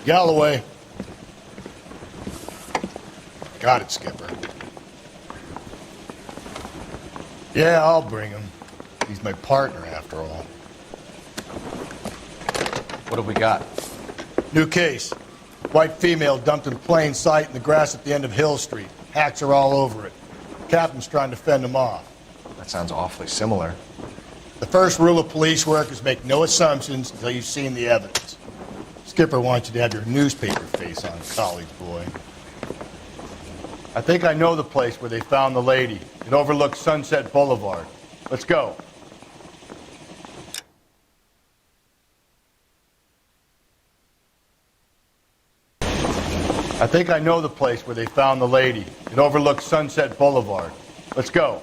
Galloway. Got it, Skipper. Yeah, I'll bring him. He's my partner, after all. What have we got? New case. White female dumped in plain sight in the grass at the end of Hill Street. Hacks are all over it. Captain's trying to fend them off. That sounds awfully similar. The first rule of police work is make no assumptions until you've seen the evidence. Skipper wants you to have your newspaper face on, college boy. I think I know the place where they found the lady. It overlooks Sunset Boulevard. Let's go. I think I know the place where they found the lady. It overlooks Sunset Boulevard. Let's go.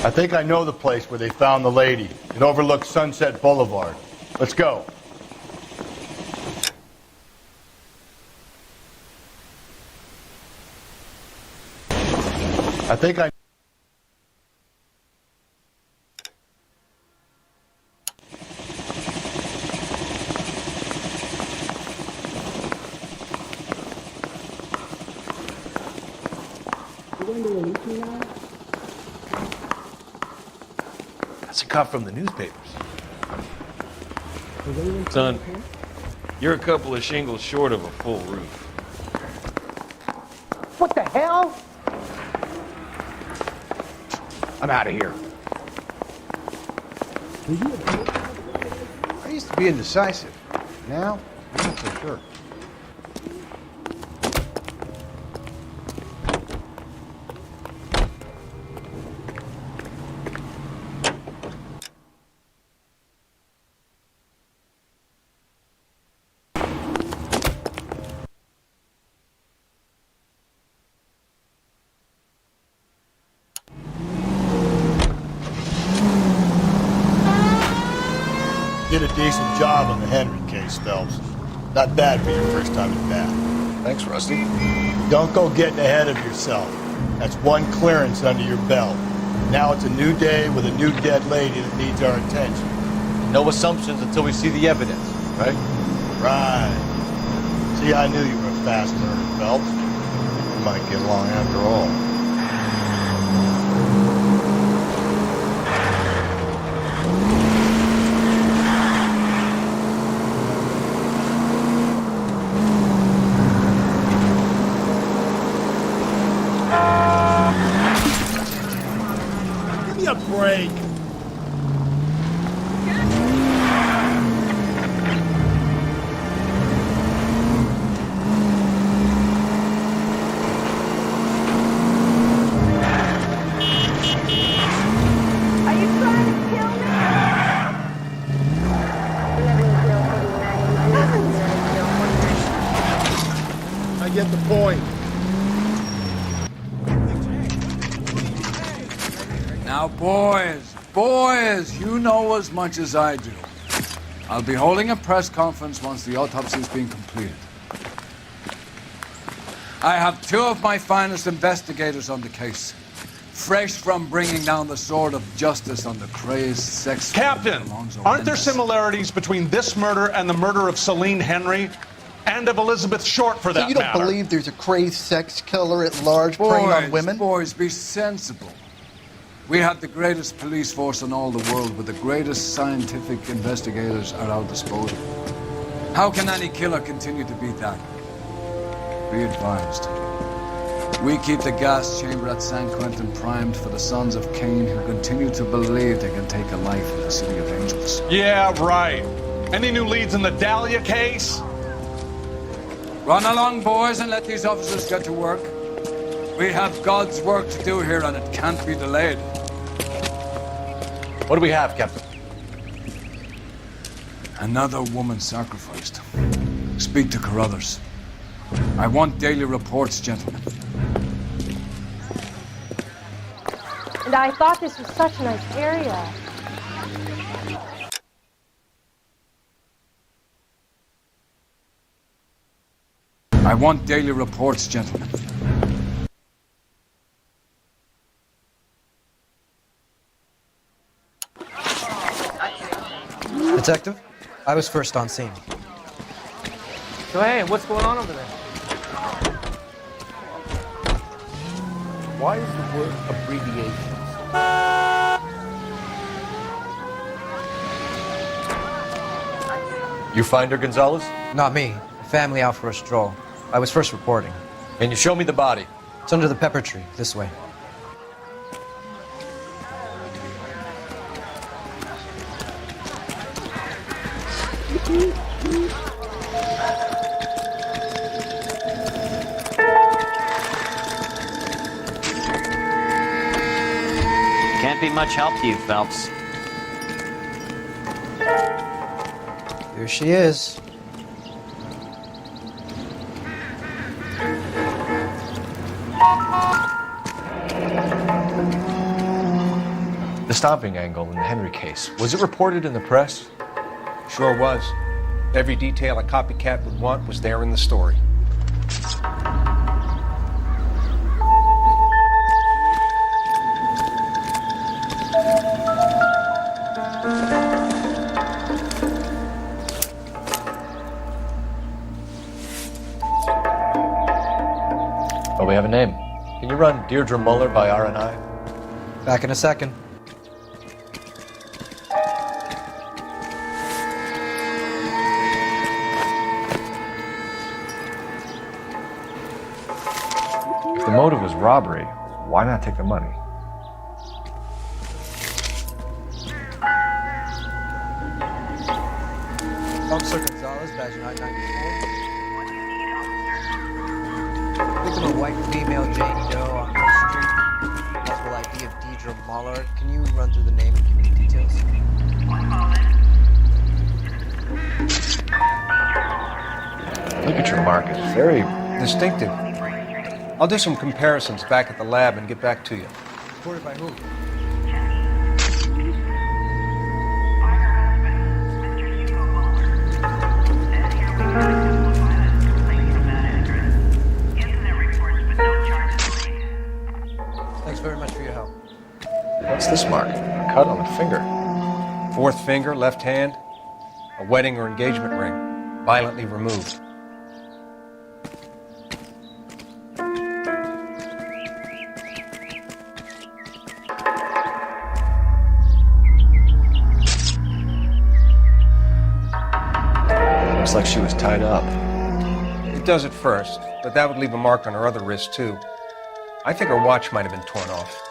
I think I know the place where they found the lady. It overlooks Sunset Boulevard. Let's go. I think I... That's a cut from the newspapers. Son, you're a couple of shingles short of a full roof. What the hell? I'm out of here. I used to be indecisive. Now, I'm not so sure. Did a decent job on the Henry case, Phelps. Not bad for your first time at bat. Thanks, Rusty. Don't go getting ahead of yourself. That's one clearance under your belt. Now it's a new day with a new dead lady that needs our attention. No assumptions until we see the evidence, right? Right. See, I knew you were a fast learner, Phelps. We might get along after all. A break. Are you trying to kill me? I get the point. Now, boys, you know as much as I do. I'll be holding a press conference once the autopsy's been completed. I have two of my finest investigators on the case, fresh from bringing down the sword of justice on the crazed sex... Captain, aren't there similarities between this murder and the murder of Celine Henry? And of Elizabeth Short, for that So you don't matter? believe there's a crazed sex killer at large preying on women? Boys, be sensible. We have the greatest police force in all the world, with the greatest scientific investigators at our disposal. How can any killer continue to beat that? Be advised. We keep the gas chamber at San Quentin primed for the sons of Cain who continue to believe they can take a life in the City of Angels. Yeah, right. Any new leads in the Dahlia case? Run along, boys, and let these officers get to work. We have God's work to do here, and it can't be delayed. What do we have, Captain? Another woman sacrificed. Speak to Carruthers. I want daily reports, gentlemen. And I thought this was such a nice area. I want daily reports, gentlemen. 'Cause Detective, I was first on scene. So hey, what's going on over there? Why is the word abbreviations? You find her, Gonzalez? Not me. Family out for a stroll. I was first reporting. Can you show me the body? It's under the pepper tree, this way. Can't be much help to you, Phelps. Here she is. The stomping angle in the Henry case, was it reported in the press? Sure was. Every detail a copycat would want was there in the story. Oh, we have a name. Can you run Deirdre Muller by RNI? Back in a second. If the motive was robbery, why not take the money? Officer Gonzalez, badge 994. Victim of white female Jane Doe on First Street. Possible ID of Deidre Muller. Can you run through the name and give me the details? Look at your mark, it's very Distinctive. I'll do some comparisons back at the lab and get back to you. Reported by who? Thanks very much for your help. What's this mark? A cut on the finger. Fourth finger, left hand, a wedding or engagement ring, violently removed. Looks like she was tied up. It does at first, but that would leave a mark on her other wrist, too. I think her watch might have been torn off.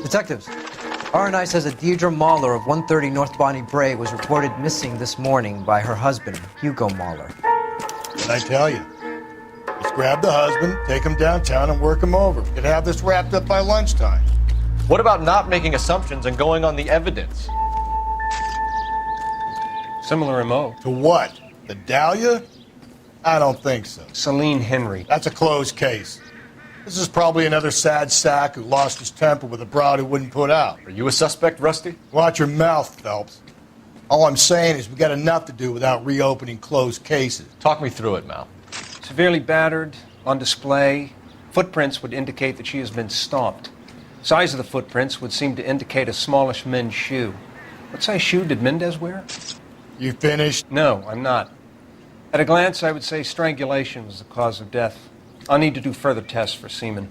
Detectives, RNI says that Deidre Muller of 130 North Bonnie Bray was reported missing this morning by her husband, Hugo Muller. What'd I tell you? Just grab the husband, take him downtown, and work him over. We could have this wrapped up by lunchtime. What about not making assumptions and going on the evidence? Similar MO. To what? The Dahlia? I don't think so. Celine Henry. That's a closed case. This is probably another sad sack who lost his temper with a broad who wouldn't put out. Are you a suspect, Rusty? Watch your mouth, Phelps. All I'm saying is we got enough to do without reopening closed cases. Talk me through it, Mal. Severely battered, on display. Footprints would indicate that she has been stomped. Size of the footprints would seem to indicate a smallish men's shoe. What size shoe did Mendez wear? You finished? No, I'm not. At a glance, I would say strangulation was the cause of death. I'll need to do further tests for semen.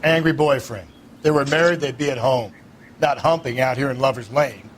Angry boyfriend. If they were married, they'd be at home, not humping out here in Lover's Lane.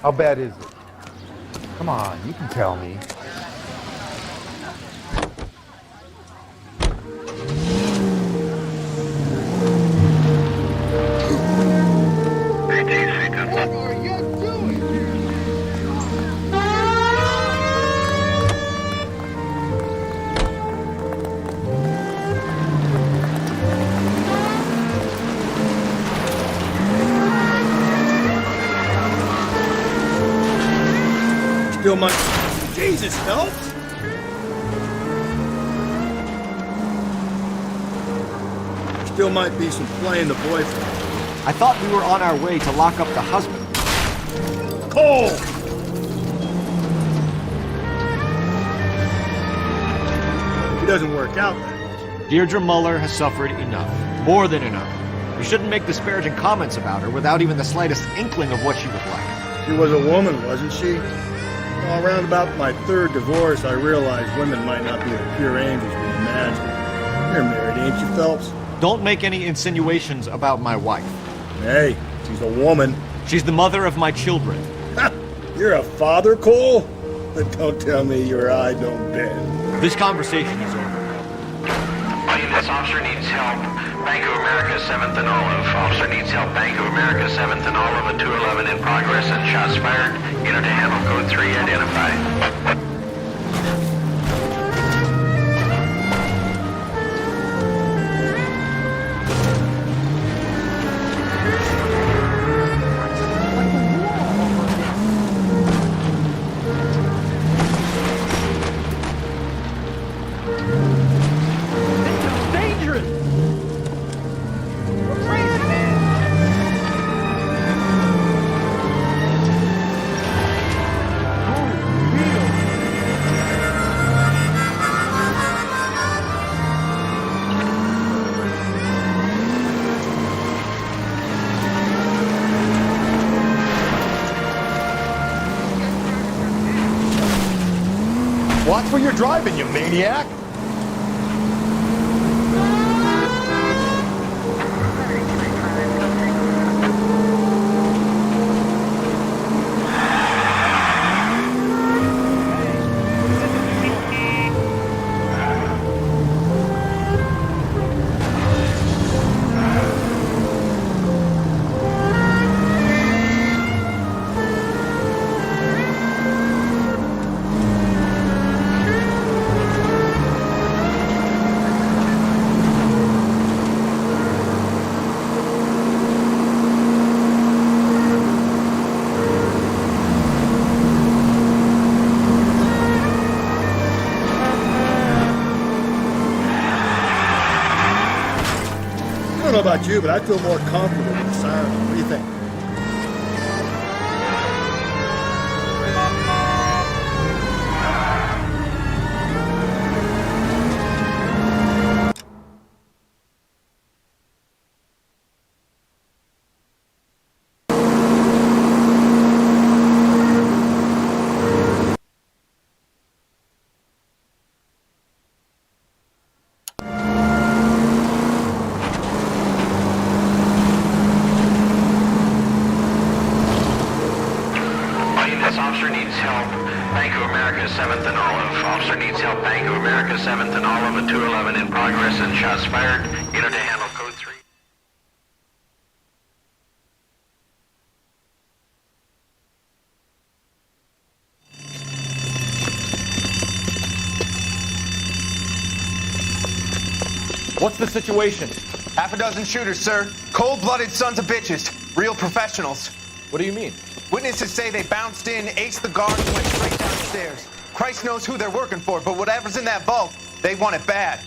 How bad is it? Come on, you can tell me. What are you doing? Still my... Jesus, Phelps! Still might be some playing the boyfriend. I thought we were on our way to lock up the husband. Cole! He doesn't work out then. Deirdre Muller has suffered enough. More than enough. You shouldn't make disparaging comments about her without even the slightest inkling of what she was like. She was a woman, wasn't she? Well, around about my third divorce, I realized women might not be the pure angels we imagined. You're married, ain't you, Phelps? Don't make any insinuations about my wife. Hey, she's a woman. She's the mother of my children. Ha! You're a father, Cole? But don't tell me your eye don't bend. This conversation is over. This officer needs help. Bank of America, 7th and Olive. Officer needs help. Bank of America, 7th and Olive. A 211 in progress and shots fired. Unit to handle code 3 identified. Watch where you're driving, you maniac! I don't know about you, but I feel more comfortable with the siren. What do you think? Officer needs help. Bank of America, 7th and Olive. Officer needs help. Bank of America, 7th and Olive. A 211 in progress and shots fired. Unit to handle code 3. What's the situation? Half a dozen shooters, sir. Cold-blooded sons of bitches. Real professionals. What do you mean? Witnesses say they bounced in, aced the guard, and went straight downstairs. Christ knows who they're working for, but whatever's in that vault, they want it bad.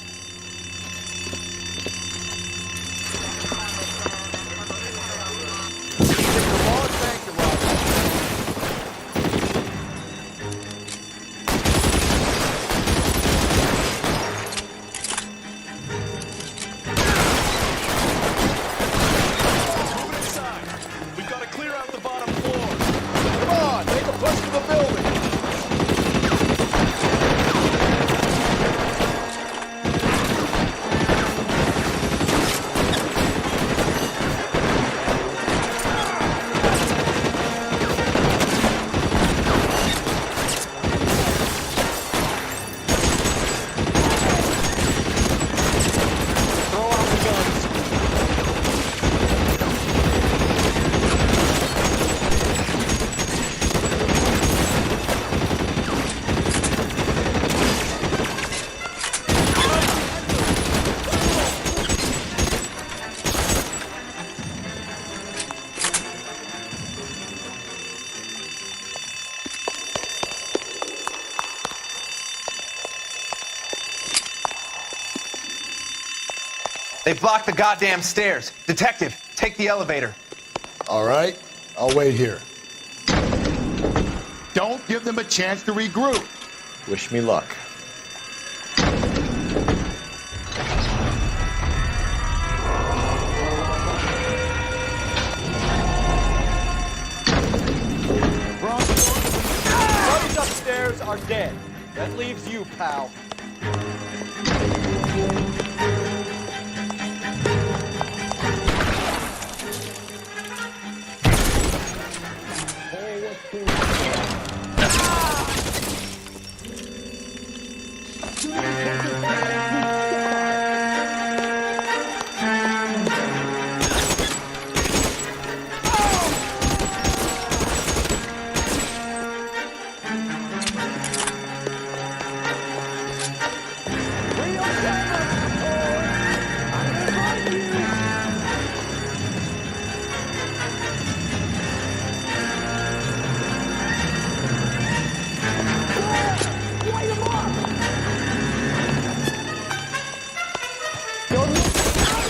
They blocked the goddamn stairs. Detective, take the elevator. All right, I'll wait here. Don't give them a chance to regroup. Wish me luck. Buddies upstairs are dead. That leaves you, pal.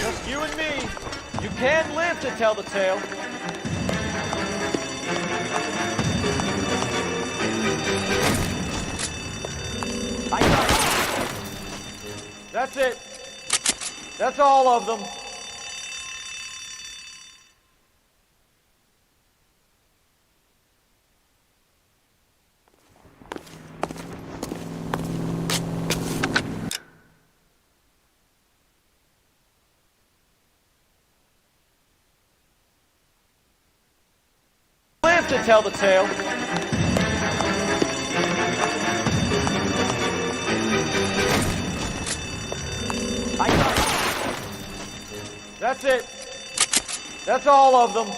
Just you and me. You can live to tell the tale. I got it. That's it. That's all of them. Live to tell the tale. I got it. That's it. That's all of them.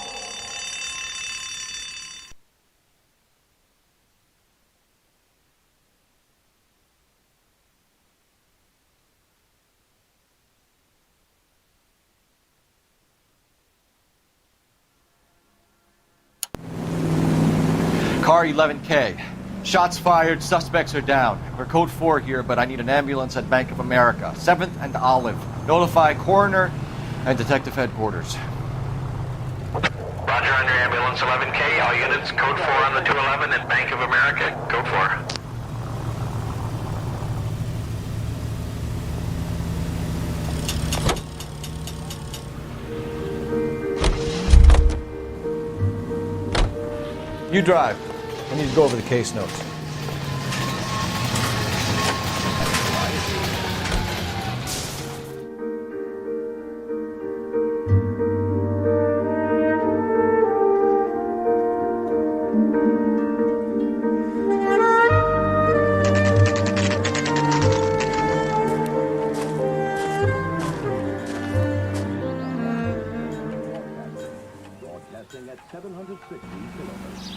Car 11K. Shots fired, suspects are down. We're code 4 here, but I need an ambulance at Bank of America. 7th and Olive. Notify coroner and detective headquarters. Roger, under ambulance 11K. All units, code 4 on the 211 at Bank of America. Code 4. You drive. I need to go over the case notes. Broadcasting at 760 kilohertz.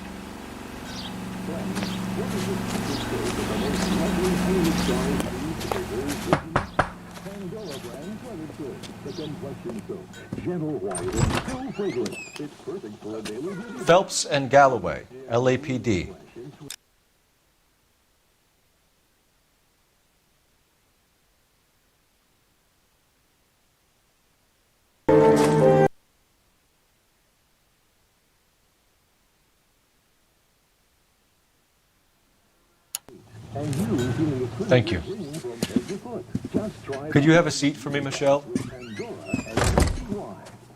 Phelps and Galloway, LAPD. Thank you. Could you have a seat for me, Michelle?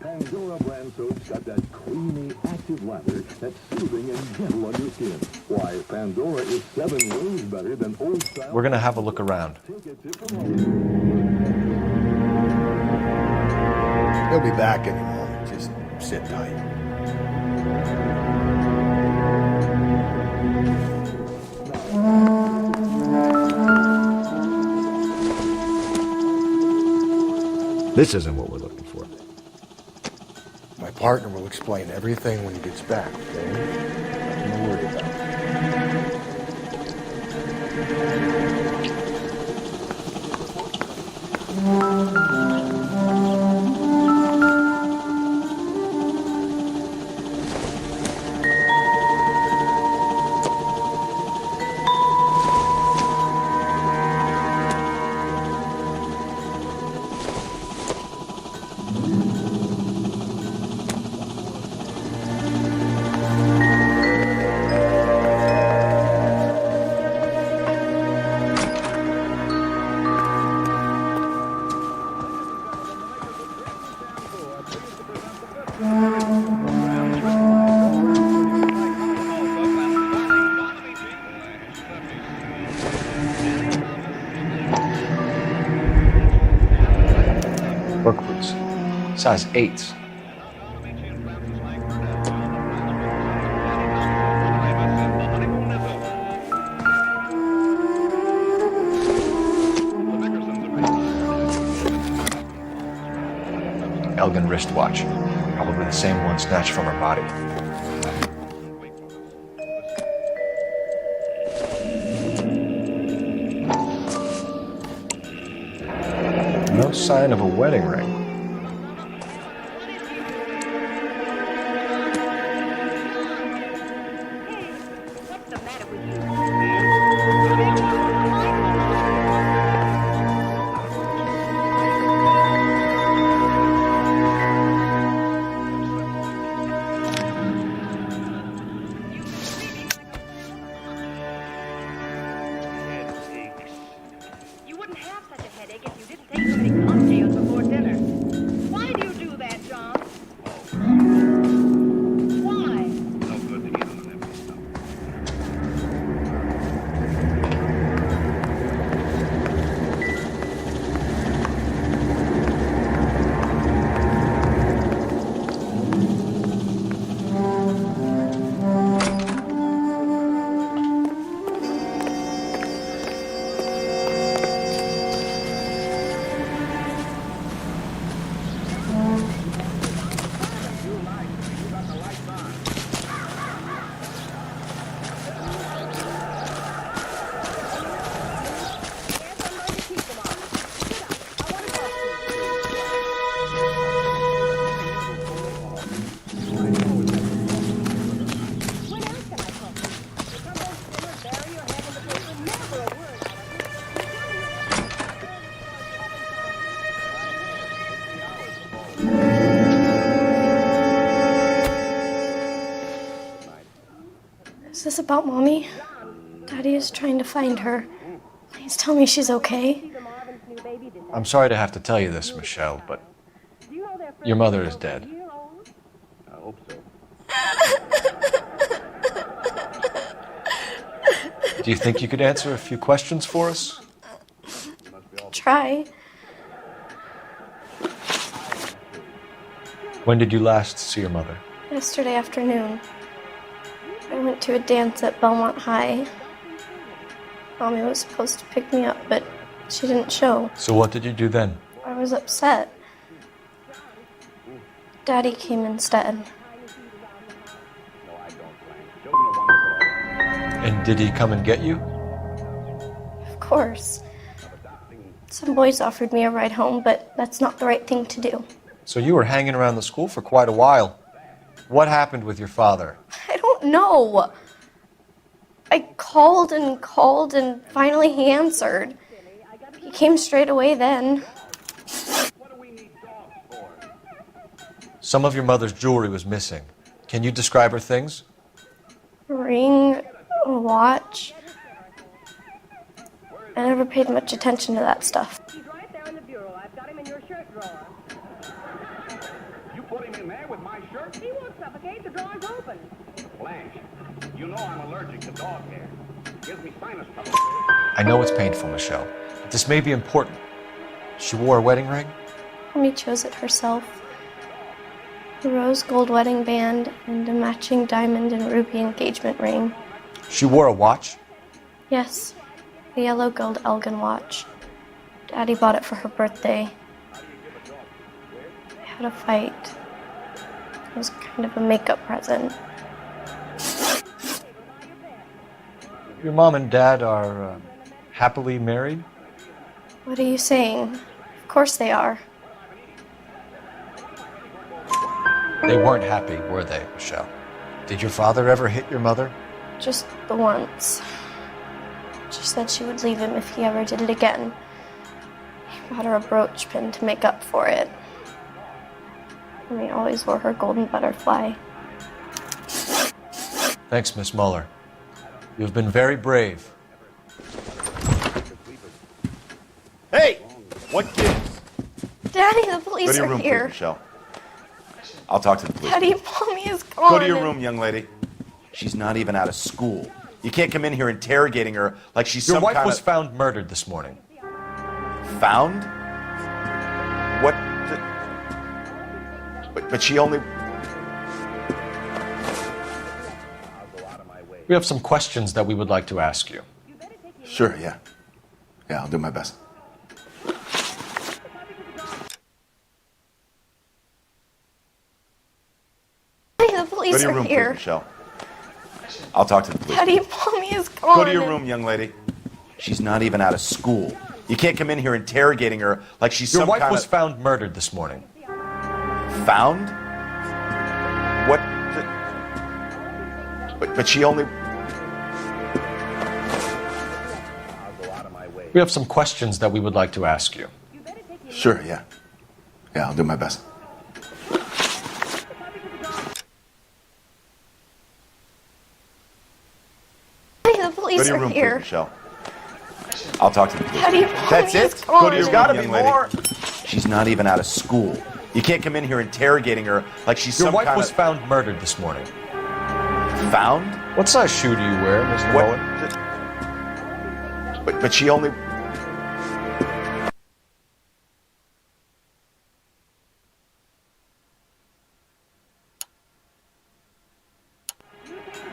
Pandora brand soap's got that creamy, active lather that's soothing and gentle on your skin. Why, Pandora is 7 ways better than old style. We're going to have a look around. He'll be back any moment. Just sit tight. This isn't what we're looking for. My partner will explain everything when he gets back, okay? Nothing to worry about. Work boots. Size 8s. Elgin wristwatch. Probably the same one snatched from her body. No sign of a wedding ring. You wouldn't have such a headache if you didn't take so many cocktails before dinner. Why do you do that, John? Why? Is this about Mommy? Daddy is trying to find her. Please tell me she's okay. I'm sorry to have to tell you this, Michelle, but your mother is dead. I hope so. Do you think you could answer a few questions for us? Try. When did you last see your mother? Yesterday afternoon. I went to a dance at Belmont High. Mommy was supposed to pick me up, but she didn't show. So what did you do then? I was upset. Daddy came instead. And did he come and get you? Of course. Some boys offered me a ride home, but that's not the right thing to do. So you were hanging around the school for quite a while. What happened with your father? I don't know. I called and finally he answered. He came straight away then. Some of your mother's jewelry was missing. Can you describe her things? A ring, a watch. I never paid much attention to that stuff. He's right there in the bureau. I've got him in your shirt drawer. You put him in there with my shirt? He won't suffocate. The drawer's open. Blanche, you know I'm allergic to dog hair. It gives me sinus trouble. I know it's painful, Michelle, but this may be important. She wore a wedding ring? Mommy chose it herself. A rose gold wedding band and a matching diamond and ruby engagement ring. She wore a watch? Yes, a yellow gold Elgin watch. Daddy bought it for her birthday. I had a fight. It was kind of a makeup present. Your mom and dad are happily married? What are you saying? Of course they are. They weren't happy, were they, Michelle? Did your father ever hit your mother? Just the once. She said she would leave him if he ever did it again. He bought her a brooch pin to make up for it. And he always wore her golden butterfly. Thanks, Miss Muller. You've been very brave. Hey! What gives? Daddy, the police Go to your are room, here. please, Michelle. I'll talk to the police. Daddy, Mommy is gone. Go to your room, young lady. She's not even out of school. You can't come in here interrogating her like she's Your some wife kind was of... found murdered this morning. Found? What? But she only... We have some questions that we would like to ask you. Sure, yeah. Yeah, I'll do my best. The police Go to your are room, here. please, Michelle. I'll talk to the police. Daddy, Mommy is gone. Go to your room, young lady. She's not even out of school. You can't come in here interrogating her like she's Your some wife kind was of... found murdered this morning. Found? What? But she only... We have some questions that we would like to ask you. Sure, yeah. Yeah, I'll do my best. The police Go to your are room, here. please, Michelle. I'll talk to the police. Daddy, That's Mommy is it? gone. Go to your There's gotta room, be young lady. more. She's not even out of school. You can't come in here interrogating her like she's Your some wife kind was of... found murdered this morning. Found? What size shoe do you wear, Mr. What? Owen? But she only...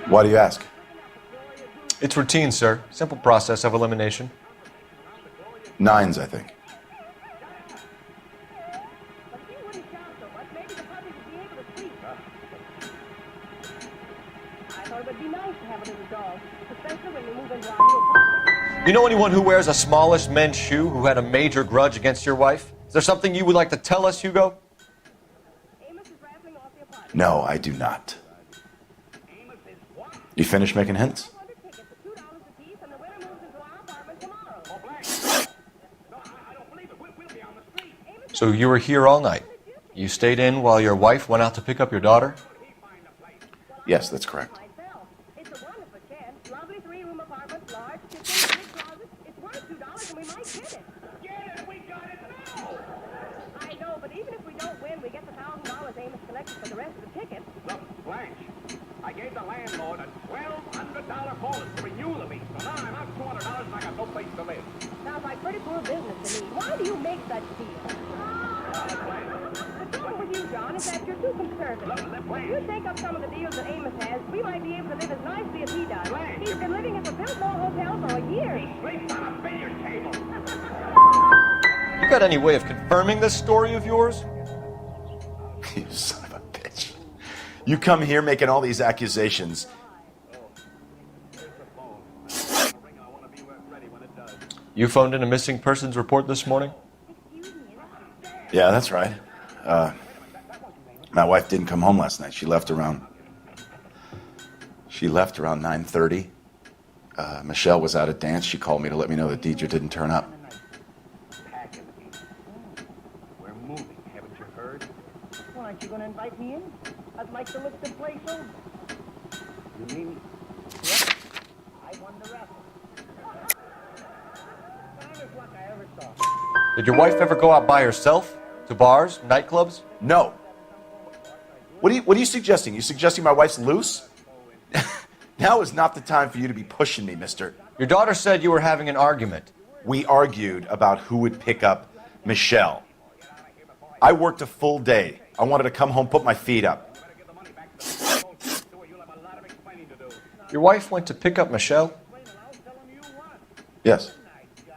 Why do you ask? It's routine, sir. Simple process of elimination. 9s, I think. You know anyone who wears a smallish men's shoe who had a major grudge against your wife? Is there something you would like to tell us, Hugo? No, I do not. You finished making hints? So you were here all night. You stayed in while your wife went out to pick up your daughter? Yes, that's correct. I gave the landlord a $1,200 bonus to renew the lease, so now I'm out $200 and I got no place to live. Sounds like pretty poor business to me. Why do you make such deals? The trouble with you, John, is that you're too conservative. If you take up some of the deals that Amos has, we might be able to live as nicely as he does. He's been living at the Biltmore Hotel for a year. He sleeps on a billiard table. You got any way of confirming this story of yours? You son of a bitch. You come here making all these accusations. You phoned in a missing persons report this morning? Yeah, that's right. My wife didn't come home last night. She left around 9:30. Michelle was out at dance. She called me to let me know that Deidre didn't turn up. We're moving, haven't you heard? Well, aren't you going to invite me in? I'd like to look the place over. You mean? Yep. I won the raffle. Did your wife ever go out by herself? To bars, nightclubs? No. What are you suggesting? You suggesting my wife's loose? Now is not the time for you to be pushing me, mister. Your daughter said you were having an argument. We argued about who would pick up Michelle. I worked a full day. I wanted to come home, put my feet up. Your wife went to pick up Michelle? Yes,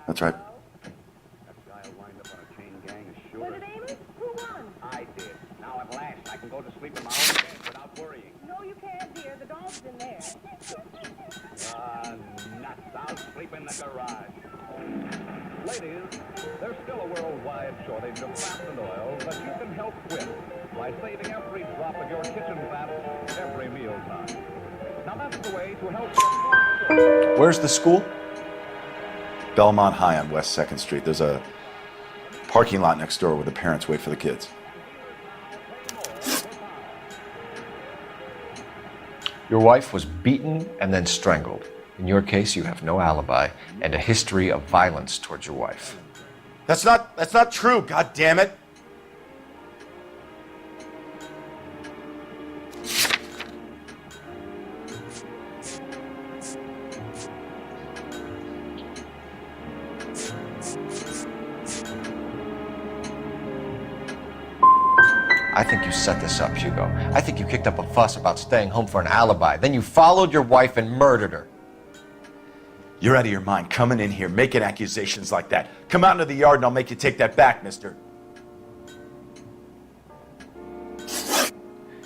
that's right. I did. Now at last I can go to sleep in my own bed without worrying. No, you can't, dear. The dog's in there. Nuts. I'll sleep in the garage. Ladies, there's still a worldwide shortage of fat and oil, but you can help quit by saving every drop of your kitchen fat every mealtime. Now that's the way to help your... Where's the school? Belmont High on West 2nd Street. There's a parking lot next door where the parents wait for the kids. Your wife was beaten and then strangled. In your case, you have no alibi and a history of violence towards your wife. That's not true, god damn it. I think you set this up, Hugo. I think you kicked up a fuss about staying home for an alibi. Then you followed your wife and murdered her. You're out of your mind coming in here making accusations like that. Come out into the yard and I'll make you take that back, mister.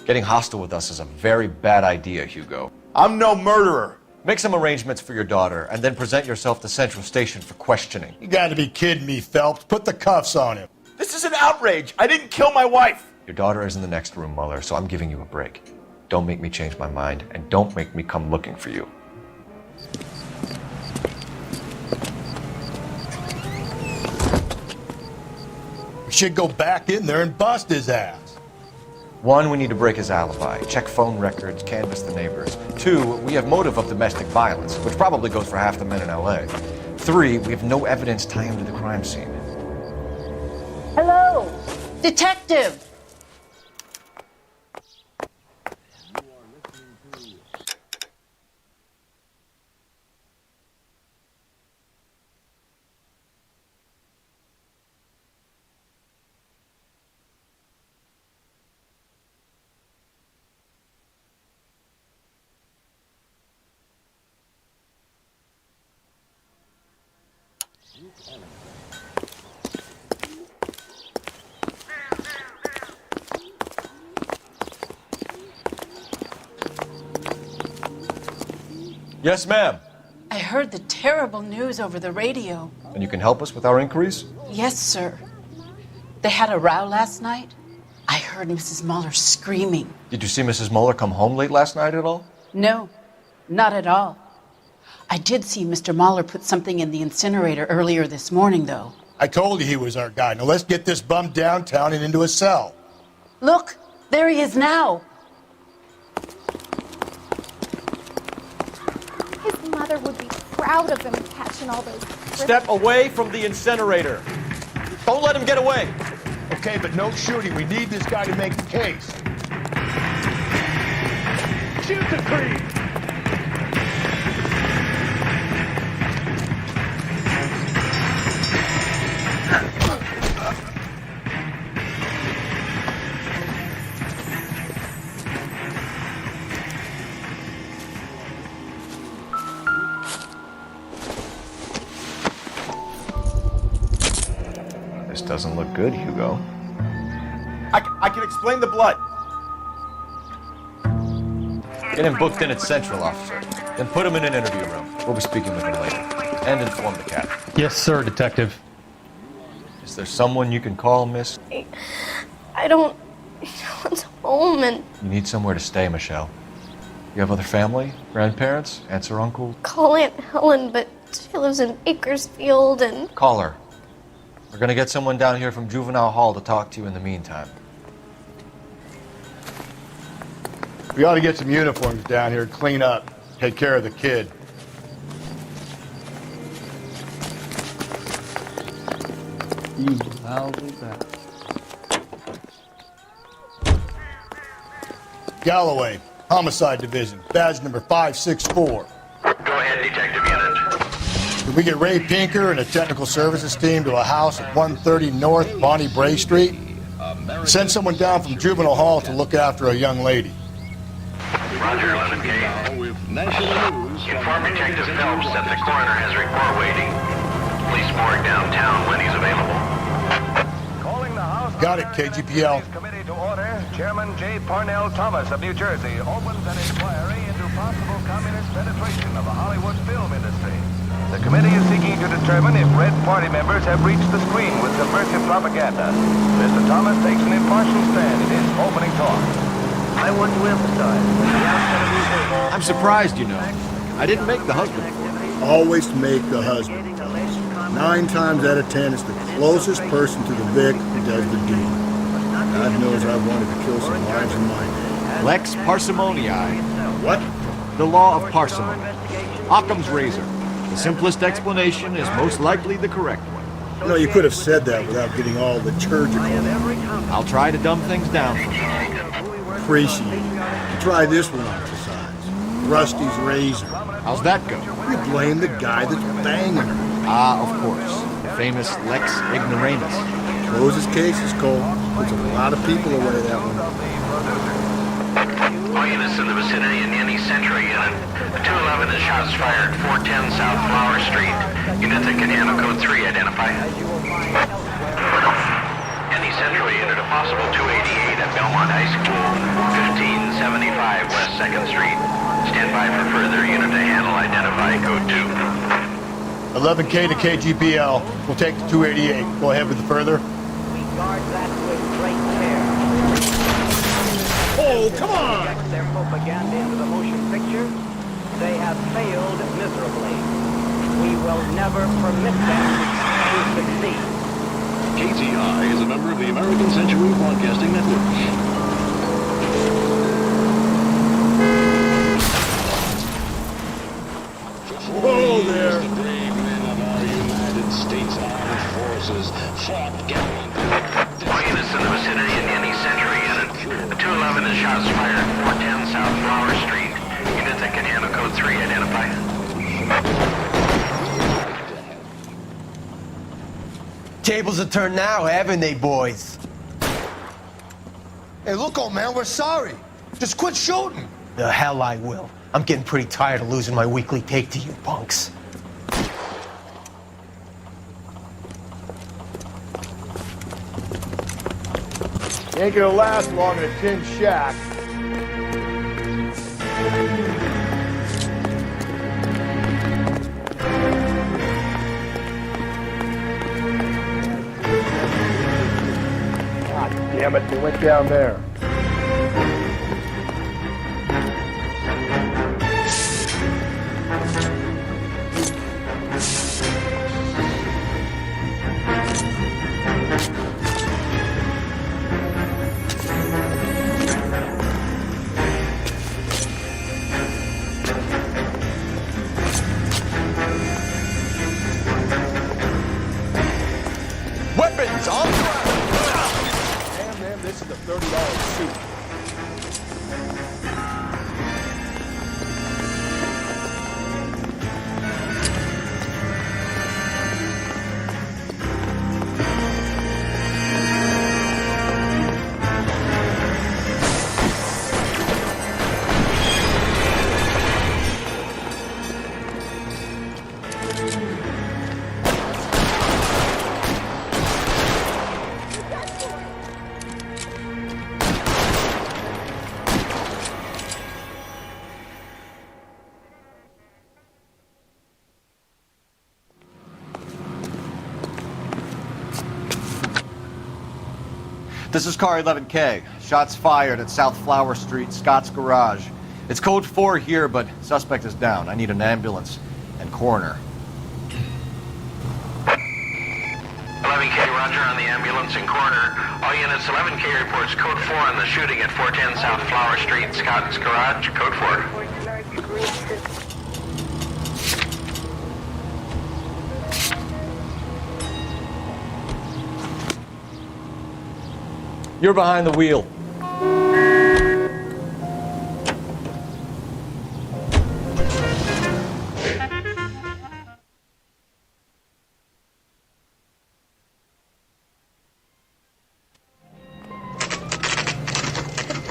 Getting hostile with us is a very bad idea, Hugo. I'm no murderer. Make some arrangements for your daughter and then present yourself to Central Station for questioning. You gotta be kidding me, Phelps. Put the cuffs on him. This is an outrage. I didn't kill my wife. Your daughter is in the next room, Mueller, so I'm giving you a break. Don't make me change my mind, and don't make me come looking for you. We should go back in there and bust his ass. 1, we need to break his alibi, check phone records, canvass the neighbors. 2, we have motive of domestic violence, which probably goes for half the men in LA. 3, we have no evidence tying him to the crime scene. Hello, detective. Yes, ma'am. I heard the terrible news over the radio. And you can help us with our inquiries? Yes, sir. They had a row last night. I heard Mrs. Mueller screaming. Did you see Mrs. Mueller come home late last night at all? No, not at all. I did see Mr. Mueller put something in the incinerator earlier this morning, though. I told you he was our guy. Now let's get this bum downtown and into a cell. Look, there he is now. His mother would be proud of him catching all those. Step away from the incinerator. Don't let him get away. Okay, but no shooting. We need this guy to make the case. Shoot the creep! This doesn't look good, Hugo. I can explain the blood. Get him booked in at Central, officer. Then put him in an interview room. We'll be speaking with him later. And inform the captain. Yes, sir, detective. Is there someone you can call, miss? I don't. No one's home, and You need somewhere to stay, Michelle. You have other family? Grandparents? Aunts or uncles? call Aunt Helen, but she lives in Bakersfield, and Call her. We're gonna get someone down here from Juvenile Hall to talk to you in the meantime. We ought to get some uniforms down here, clean up, take care of the kid. I'll be back. Galloway, Homicide Division, badge number 564. Go ahead, detective unit. Can we get Ray Pinker and a technical services team to a house at 130 North Bonnie Bray Street? Send someone down from Juvenile Hall to look after a young lady. Roger, 11K. Inform Detective Phelps that the coroner has a report waiting. Police morgue downtown when he's available. Got it, KGPL. Committee to order. Chairman J. Parnell Thomas of New Jersey opens an inquiry into possible communist penetration of the Hollywood film industry. The committee is seeking to determine if Red Party members have reached the screen with subversive propaganda. Mr. Thomas takes an impartial stand in his opening talk. I want to emphasize that the outcome of these I'm surprised, you know. I didn't make the husband. Always make the husband. 9 times out of 10, it's the closest person to the Vic who does the deed. God knows I've wanted to kill some lives in my day. Lex parsimoniae. What? The law of parsimony. Occam's razor. The simplest explanation is most likely the correct one. You know, you could have said that without getting all liturgical. I'll try to dumb things down for you. Appreciate it. Try this one on for size. Rusty's razor. How's that go? You blame the guy that's banging her. Ah, of course. The famous Lex Ignoramus. Closes cases, Cole. Puts a lot of people away that one. All units in the vicinity in any Central unit. The 211 is shots fired, 410 South Flower Street. Unit that can handle code 3, identify. Any Central unit, a possible 288 at Belmont High School, 1575 West 2nd Street. Stand by for further unit to handle, identify code 2. 11K to KGPL. We'll take the 288. Go ahead with the further. Guard that with great care. Oh, come on! Project their propaganda into the motion picture. They have failed miserably. We will never permit them to succeed. KTI is a member of the American Century Broadcasting Network. Whoa there! The brave men of our United States Armed Forces fought gallantly. All units in the vicinity in any Central unit. The 211 is shots fired, 410 South Flower Street. Unit that can handle code 3, identify. Tables are turned now, haven't they, boys? Hey, look, old man, we're sorry. Just quit shooting. The hell I will. I'm getting pretty tired of losing my weekly take to you punks. Ain't gonna last long in a tin shack. God damn it, they went down there. Weapons on the ground. Damn them, this is a $30 suit. This is car 11K. Shots fired at South Flower Street, Scott's Garage. It's code 4 here, but suspect is down. I need an ambulance and coroner. 11K, roger on the ambulance and coroner. All units, 11K reports code 4 on the shooting at 410 South Flower Street, Scott's Garage, code 4. You're behind the wheel.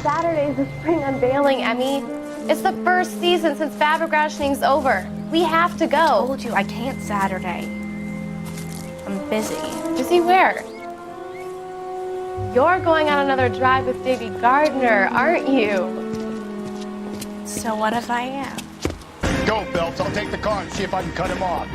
Saturday's the spring unveiling, Emmy. It's the first season since fabric rationing's over. We have to go. I told you I can't Saturday. I'm busy. Busy where? You're going on another drive with Davy Gardner, aren't you? So what if I am? Go, Phelps. I'll take the car and see if I can cut him off.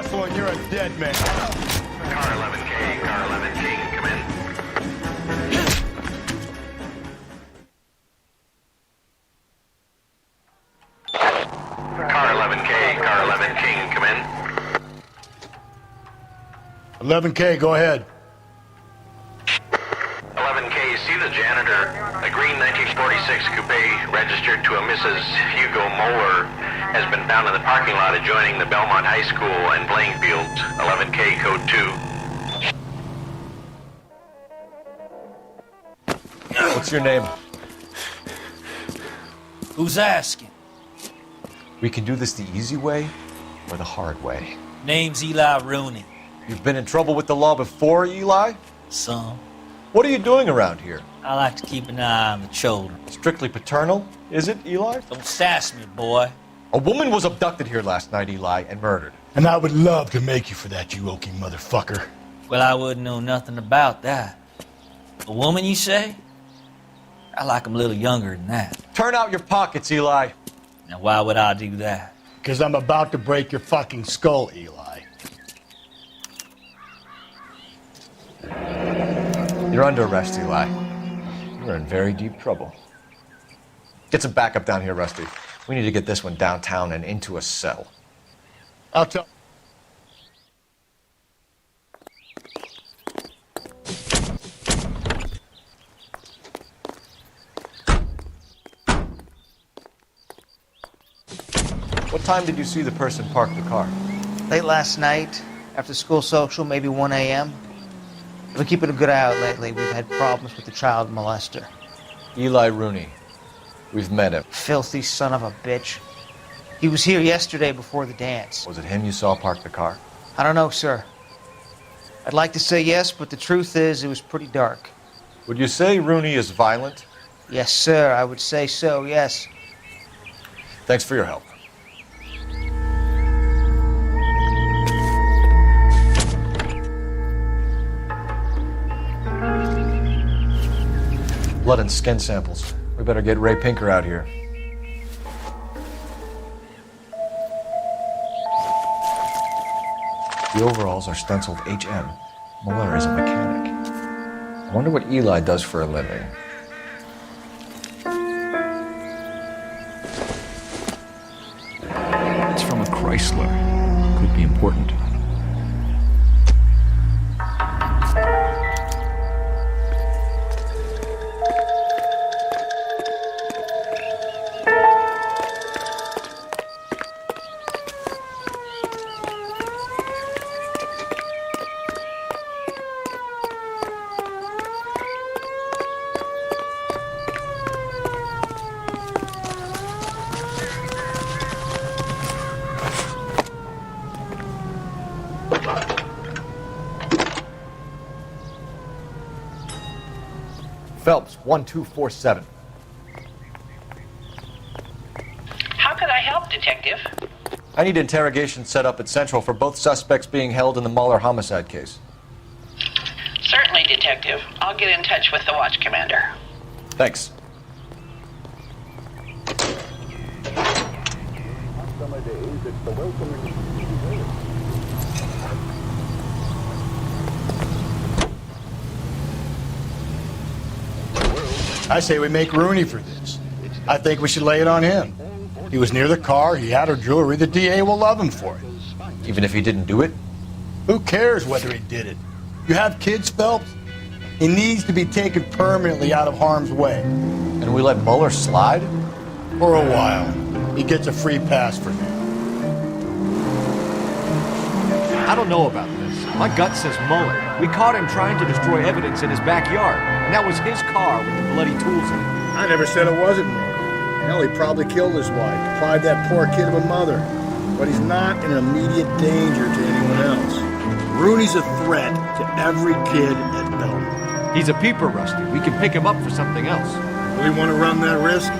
muscle and you're a dead man. Car 11K, car 11K, come in. Car 11K, car 11 King, come in. 11K, go ahead. 11K, see the janitor. A green 1946 coupe registered to a Mrs. Hugo Moeller has been found in the parking lot adjoining the Belmont High School and playing fields. 11K, code 2. What's your name? Who's asking? We can do this the easy way or the hard way. Name's Eli Rooney. You've been in trouble with the law before, Eli? Some. What are you doing around here? I like to keep an eye on the children. Strictly paternal, is it, Eli? Don't sass me, boy. A woman was abducted here last night, Eli, and murdered. And I would love to make you for that, you oaking motherfucker. Well, I wouldn't know nothing about that. A woman, you say? I like 'em a little younger than that. Turn out your pockets, Eli. Now, why would I do that? Because I'm about to break your fucking skull, Eli. You're under arrest, Eli. You're in very deep trouble. Get some backup down here, Rusty. We need to get this one downtown and into a cell. I'll tell... What time did you see the person park the car? Late last night, after school social, maybe 1 a.m. We've been keeping a good eye out lately. We've had problems with the child molester. Eli Rooney. We've met him. Filthy son of a bitch. He was here yesterday before the dance. Was it him you saw park the car? I don't know, sir. I'd like to say yes, but the truth is it was pretty dark. Would you say Rooney is violent? Yes, sir. I would say so, yes. Thanks for your help. Blood and skin samples. We better get Ray Pinker out here. The overalls are stenciled HM. Muller is a mechanic. I wonder what Eli does for a living. It's from a Chrysler. Could be important. Phelps, 1247. How can I help, Detective? I need interrogation set up at Central for both suspects being held in the Muller homicide case. Certainly, Detective. I'll get in touch with the watch commander. Thanks. I say we make Rooney for this. I think we should lay it on him. He was near the car, he had her jewelry, the DA will love him for it. Even if he didn't do it? Who cares whether he did it? You have kids, Phelps? He needs to be taken permanently out of harm's way. And we let Muller slide? For a while. He gets a free pass for now. I don't know about this. My gut says Muller. We caught him trying to destroy evidence in his backyard, and that was his car with the bloody tools in it. I never said it wasn't Muller. Hell, he probably killed his wife, deprived that poor kid of a mother. But he's not an immediate danger to anyone else. Rooney's a threat to every kid at Belmont. He's a peeper, Rusty. We can pick him up for something else. Really want to run that risk?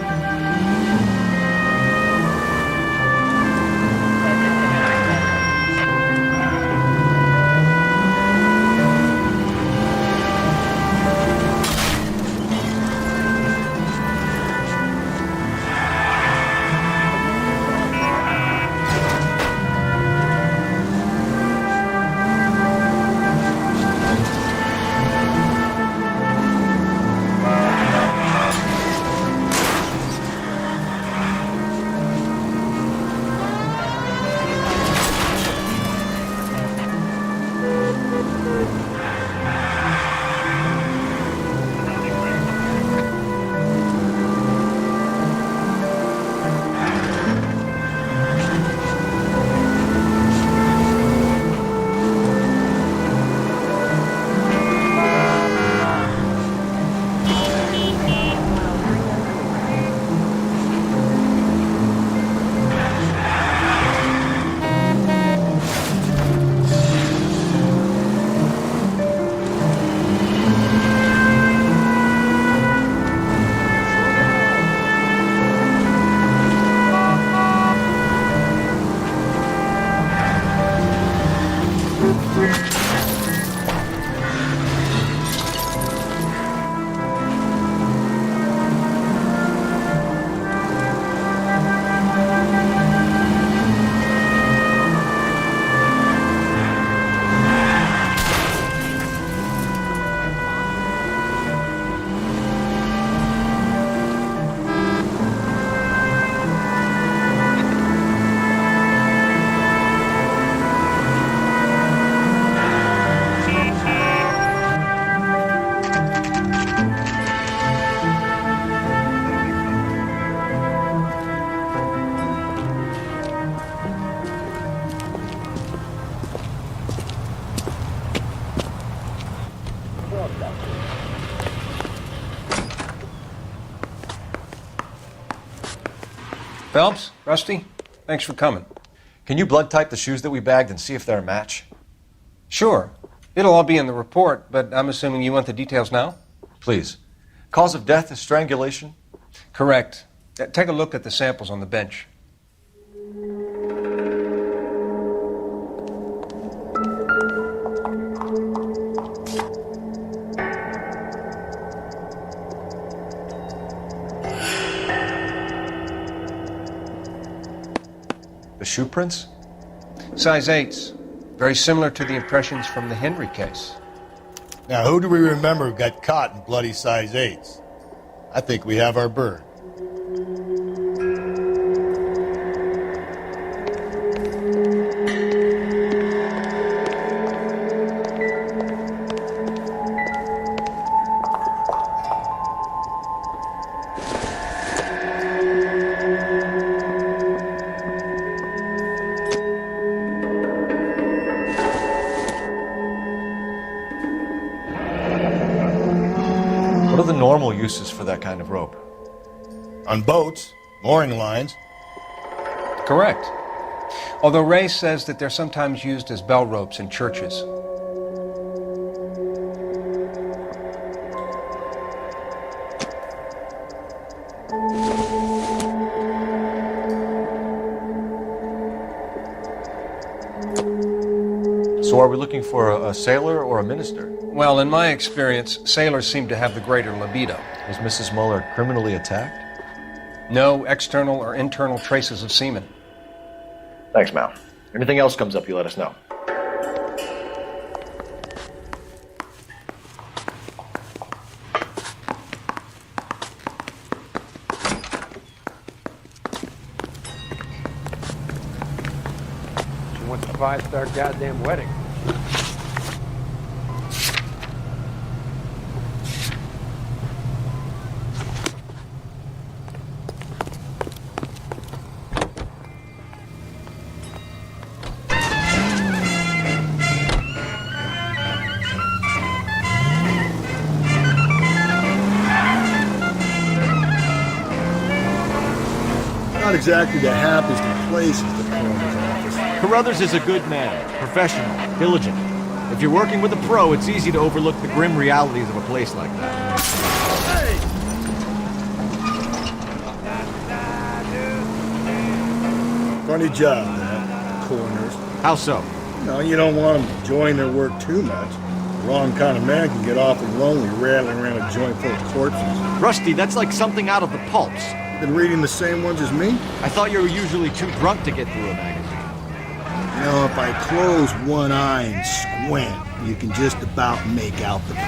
Phelps, Rusty, thanks for coming. Can you blood type the shoes that we bagged and see if they're a match? Sure. It'll all be in the report, but I'm assuming you want the details now? Please. Cause of death is strangulation? Correct. Take a look at the samples on the bench. The shoe prints? Size 8s. Very similar to the impressions from the Henry case. Now, who do we remember got caught in bloody size 8s? I think we have our bird. What are the normal uses for that kind of rope? On boats, mooring lines. Correct. Although Ray says that they're sometimes used as bell ropes in churches. So are we looking for a sailor or a minister? Well, in my experience, sailors seem to have the greater libido. Was Mrs. Muller criminally attacked? No external or internal traces of semen. Thanks, Mal. Anything else comes up, you let us know. She wants a 5-star goddamn wedding. Not exactly the happiest of places, the coroner's office. Carruthers is a good man, professional, diligent. If you're working with a pro, it's easy to overlook the grim realities of a place like that. Funny job, that, coroners. How so? No, you don't want them enjoying their work too much. The wrong kind of man can get awfully lonely rattling around a joint full of corpses. Rusty, that's like something out of the pulps. Been reading the same ones as me? I thought you were usually too drunk to get through a magazine. You know, if I close one eye and squint, you can just about make out the print.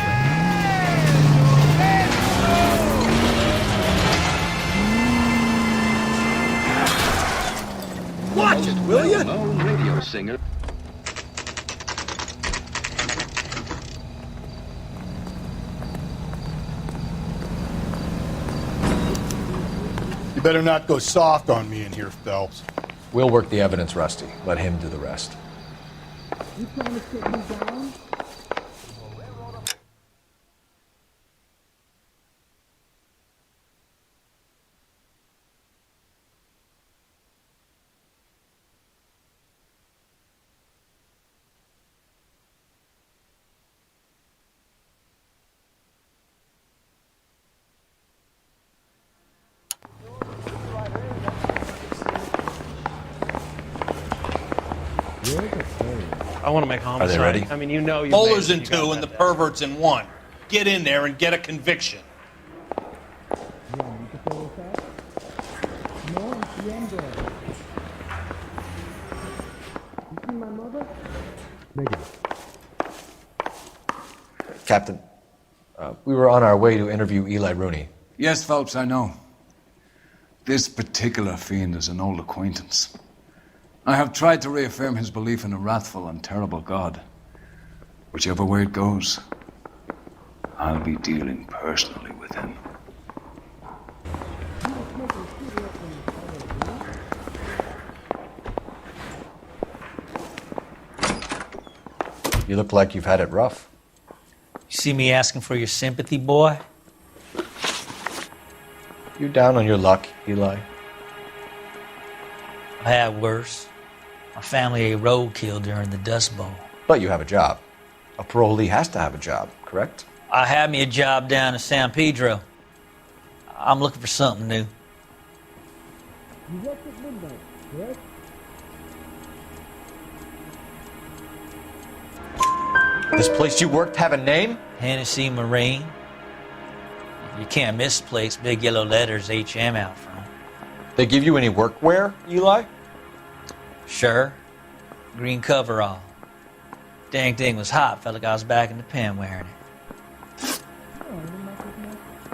Watch it, will you? Well-known radio singer. You better not go soft on me in here, Phelps. We'll work the evidence, Rusty. Let him do the rest. You trying to sit me down? I want to make homicide. Are they ready? I mean, you know you. Bowler's in 2 and the pervert's in 1. Get in there and get a conviction. Captain, we were on our way to interview Eli Rooney. Yes, Phelps, I know. This particular fiend is an old acquaintance. I have tried to reaffirm his belief in a wrathful and terrible God. Whichever way it goes, I'll be dealing personally with him. You look like you've had it rough. You see me asking for your sympathy, boy? You down on your luck, Eli? I had worse. My family ate roadkill during the Dust Bowl. But you have a job. A parolee has to have a job, correct? I had me a job down in San Pedro. I'm looking for something new. You worked at midnight, correct? This place you worked have a name? Hennessy Marine. You can't misplace big yellow letters HM out front. They give you any workwear, Eli? Sure. Green coverall. Dang thing was hot. Felt like I was back in the pen wearing it.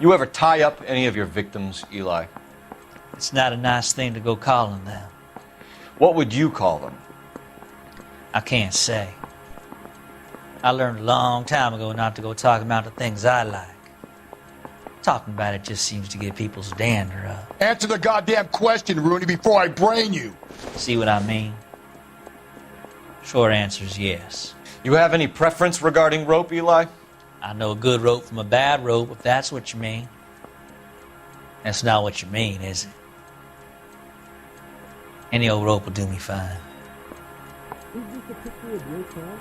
You ever tie up any of your victims, Eli? It's not a nice thing to go calling them. What would you call them? I can't say. I learned a long time ago not to go talking about the things I like. Talking about it just seems to get people's dander up. Answer the goddamn question, Rooney, before I brain you. See what I mean? Short answer is yes. You have any preference regarding rope, Eli? I know a good rope from a bad rope, if that's what you mean. That's not what you mean, is it? Any old rope will do me fine. Is this a picture of your car?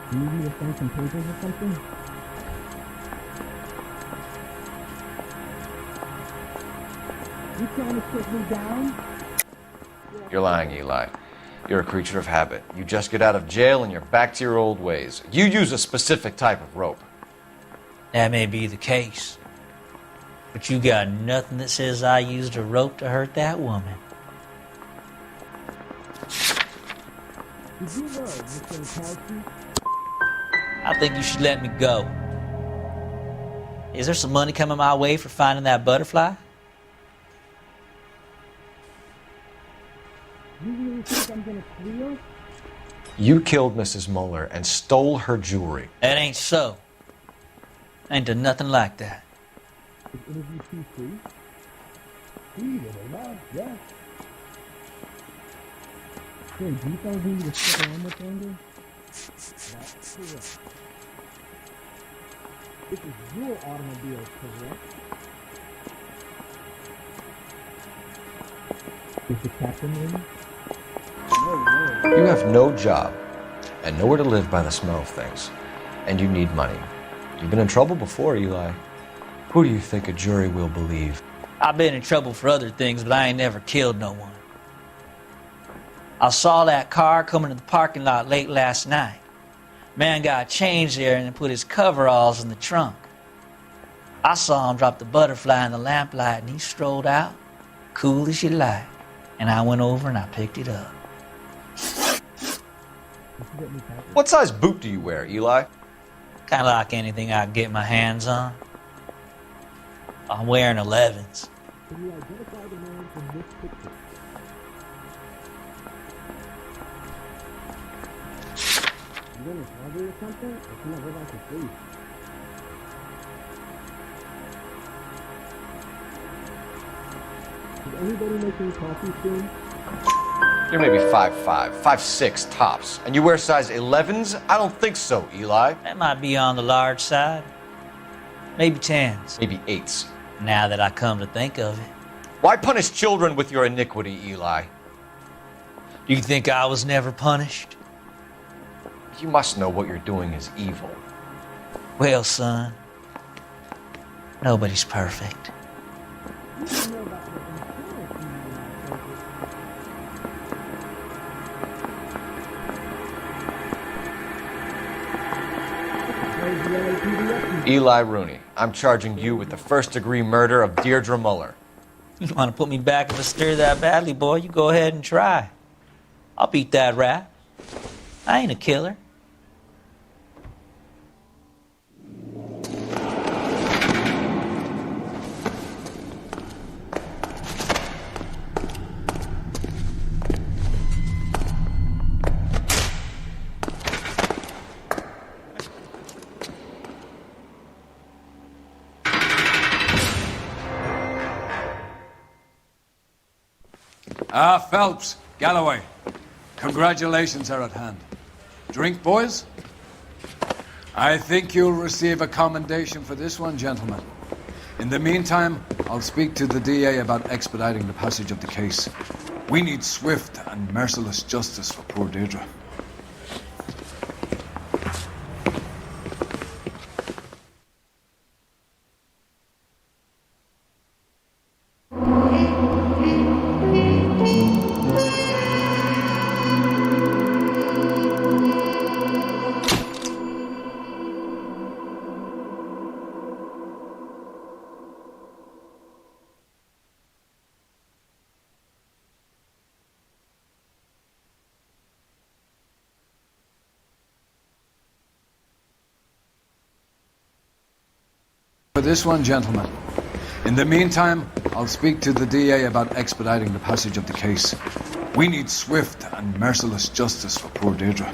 Do you need to sign some papers or something? You trying to put me down? You're lying, Eli. You're a creature of habit. You just get out of jail and you're back to your old ways. You use a specific type of rope. That may be the case. But you got nothing that says I used a rope to hurt that woman. Did you know, Mr. Mikowski? I think you should let me go. Is there some money coming my way for finding that butterfly? You really think I'm gonna squeal? You killed Mrs. Muller and stole her jewelry. That ain't so. I ain't done nothing like that. Is interview too free? Free, ¿verdad? Yeah. Hey, do you fellas need me to stick around much longer? That's correct. This is your automobile, correct? Is the captain in? No. You have no job and nowhere to live by the smell of things. And you need money. You've been in trouble before, Eli. Who do you think a jury will believe? I've been in trouble for other things, but I ain't never killed no one. I saw that car coming to the parking lot late last night. Man got changed there and then put his coveralls in the trunk. I saw him drop the butterfly in the lamplight and he strolled out, cool as you like. And I went over and I picked it up. What size boot do you wear, Eli? Kind of like anything I can get my hands on. I'm wearing 11s. Can you identify the man from this picture? You going to Harvey or something? Or can I go back to sleep? Is anybody making coffee soon? You're maybe 5'5", 5'6" tops. And you wear size 11s? I don't think so, Eli. That might be on the large side. Maybe 10s. Maybe 8s. Now that I come to think of it. Why punish children with your iniquity, Eli? Do you think I was never punished? You must know what you're doing is evil. Well, son, Nobody's perfect. Eli Rooney, I'm charging you with the first-degree murder of Deirdre Muller. You want to put me back in the stir that badly, boy? You go ahead and try. I'll beat that rap. I ain't a killer. Phelps, Galloway. Congratulations are at hand. Drink, boys? I think you'll receive a commendation for this one, gentlemen. In the meantime, I'll speak to the DA about expediting the passage of the case. We need swift and merciless justice for poor Deirdre. For this one, gentlemen. In the meantime, I'll speak to the DA about expediting the passage of the case. We need swift and merciless justice for poor Deirdre.